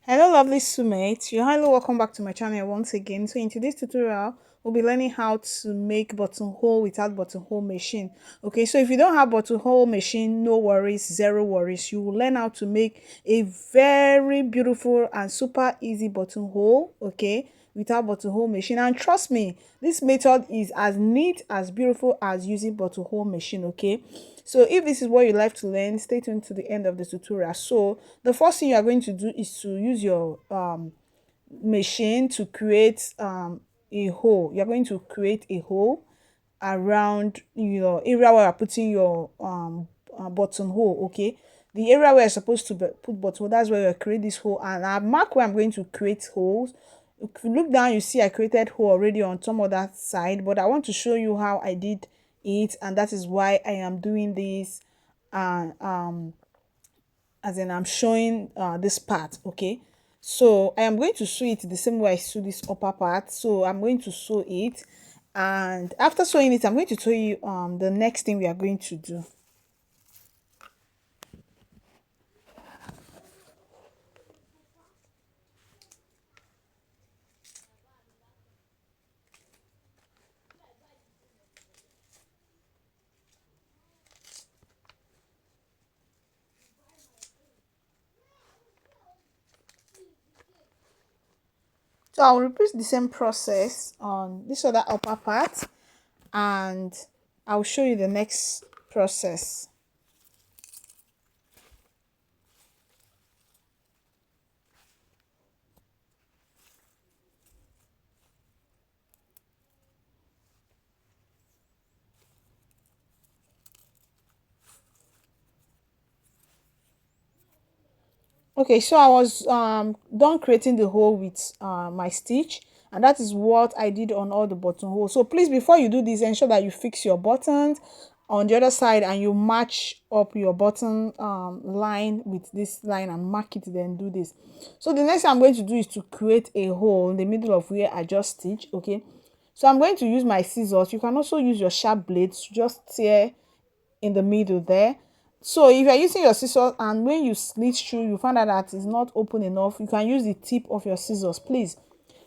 Hello lovely soulmates, you're highly welcome back to my channel once again. So in today's tutorial, we'll be learning how to make buttonhole without buttonhole machine. Okay, so if you don't have buttonhole machine, no worries, zero worries. You will learn how to make a very beautiful and super easy buttonhole, okay, without buttonhole machine. And trust me, this method is as neat, as beautiful as using buttonhole machine, okay. So if this is what you like to learn, stay tuned to the end of the tutorial. So the first thing you are going to do is to use your machine to create a hole. You're going to create a hole around your area where you're putting your buttonhole, okay. The area where you're supposed to put buttonhole, that's where you create this hole, and I mark where I'm going to create holes. If you look down, you see I created hole already on some other side, but I want to show you how I did it, and that is why I am doing this, and as in I'm showing this part, okay. So I am going to sew it the same way I sew this upper part. So I'm going to sew it, and after sewing it, I'm going to tell you the next thing we are going to do. So I'll repeat the same process on this other upper part, and I'll show you the next process. Okay, so I was done creating the hole with my stitch, and that is what I did on all the buttonholes. So please, before you do this, ensure that you fix your buttons on the other side and you match up your button line with this line and mark it, then do this. So the next thing I'm going to do is to create a hole in the middle of where I just stitched, okay. So I'm going to use my scissors. You can also use your sharp blades to just tear in the middle there. So if you're using your scissors and when you slit through you find out that it's not open enough, you can use the tip of your scissors. Please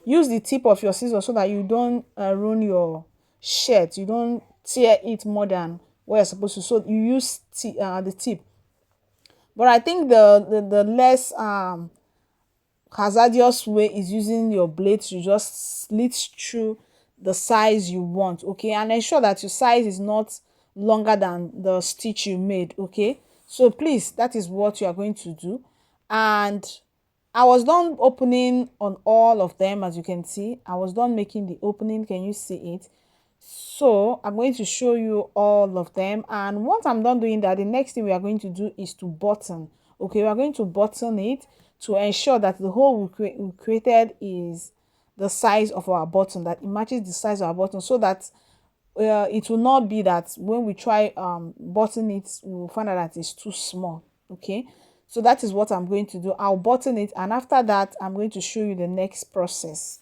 use the tip of your scissors so that you don't ruin your shirt, you don't tear it more than what you're supposed to. So you use the tip. But I think the less hazardous way is using your blade to just slit through the size you want, okay, and ensure that your size is not longer than the stitch you made, okay. So please, that is what you are going to do. And I was done opening on all of them. As you can see, I was done making the opening. Can you see it? So I'm going to show you all of them, and once I'm done doing that, the next thing we are going to do is to button. Okay, we are going to button it to ensure that the hole we created is the size of our button, that it matches the size of our button, so that it will not be that when we try button it, we will find out that it's too small, okay. So that is what I'm going to do. I'll button it, and after that I'm going to show you the next process.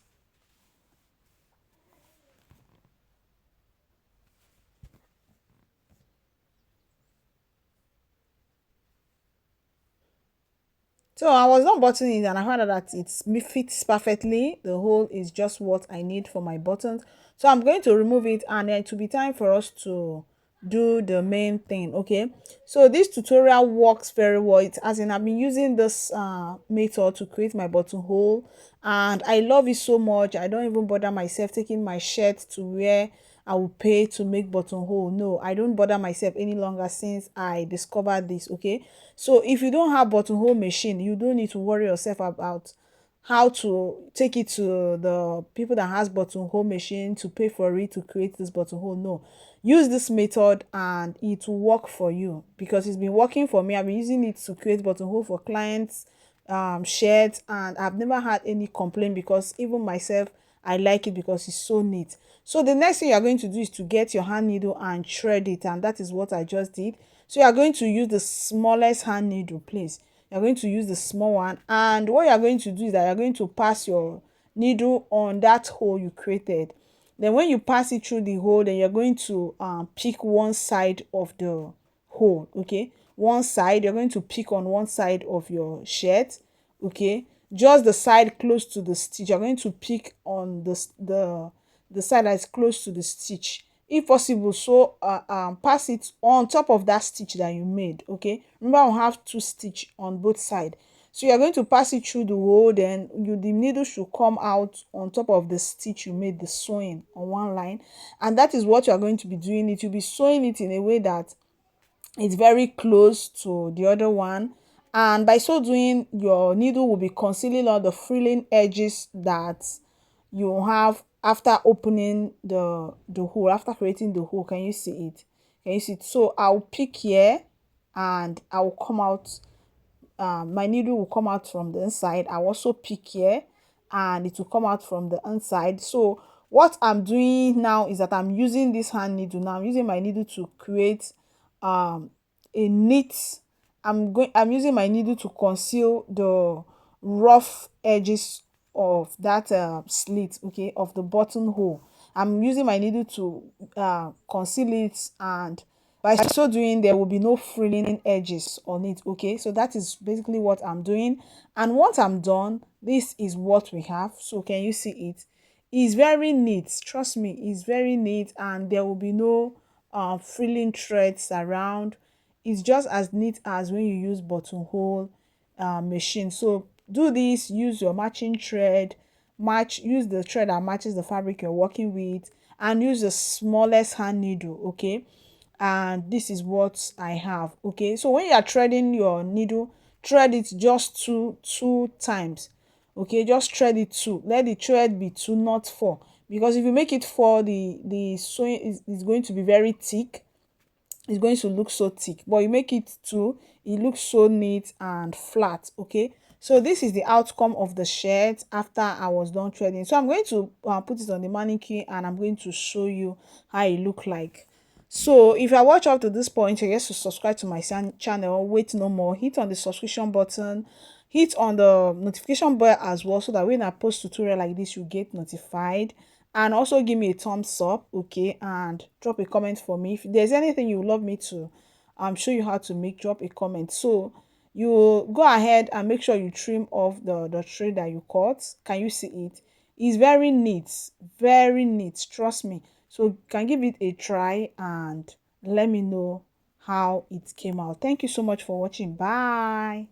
So I was not buttoning it, and I found out that it fits perfectly. The hole is just what I need for my buttons. So I'm going to remove it, and then it will be time for us to do the main thing, okay. So this tutorial works very well. It, as in, I've been using this method to create my buttonhole, and I love it so much. I don't even bother myself taking my shirt to where I will pay to make buttonhole. No, I don't bother myself any longer since I discovered this, okay. So if you don't have buttonhole machine, you don't need to worry yourself about how to take it to the people that has buttonhole machine to pay for it to create this buttonhole. No, use this method and it will work for you, because it's been working for me. I've been using it to create buttonhole for clients shirts, and I've never had any complaint, because even myself, I like it because it's so neat. So the next thing you're going to do is to get your hand needle and thread it, and that is what I just did. So you're going to use the smallest hand needle, please. You're going to use the small one, and what you're going to do is that you're going to pass your needle on that hole you created. Then when you pass it through the hole, then you're going to pick one side of the hole, okay. One side, you're going to pick on one side of your shirt, okay. just the side close to the stitch. You're going to pick on the side that is close to the stitch, if possible. So pass it on top of that stitch that you made. Okay, remember we have two stitch on both sides, so you're going to pass it through the hole. Then the needle should come out on top of the stitch you made the sewing on one line, and that is what you are going to be doing. It will be sewing it in a way that it's very close to the other one, and by so doing your needle will be concealing all the frilling edges that you have after opening the hole, after creating the hole. Can you see it? Can you see it? So I'll pick here and I'll come out. My needle will come out from the inside. I'll also pick here and it will come out from the inside. So what I'm doing now is that I'm using this hand needle. Now I'm using my needle to create a knit. I'm using my needle to conceal the rough edges of that slit, okay, of the buttonhole. I'm using my needle to conceal it, and by so doing there will be no frilling edges on it. Okay, so that is basically what I'm doing, and once I'm done, this is what we have. So can you see it? It's very neat, trust me, it's very neat, and there will be no frilling threads around. It's just as neat as when you use buttonhole machine. So do this, use your matching thread, use the thread that matches the fabric you're working with, and use the smallest hand needle. Okay, and this is what I have. Okay, so when you are threading your needle, thread it just two times. Okay, just thread it two, let the thread be two, not four, because if you make it four, the sewing is going to be very thick. It's going to look so thick, but you make it two, it looks so neat and flat. Okay, so this is the outcome of the shirt after I was done threading. So I'm going to put it on the mannequin and I'm going to show you how it look like. So if I watch up to this point, you guys to subscribe to my channel. Wait no more, hit on the subscription button, hit on the notification bell as well, so that when I post tutorial like this you get notified, and also give me a thumbs up. Okay, and drop a comment for me if there's anything you would love me to show you how to make. Drop a comment. So you go ahead and make sure you trim off the tray that you cut. Can you see it? It's very neat, very neat, trust me. So you can give it a try and let me know how it came out. Thank you so much for watching. Bye.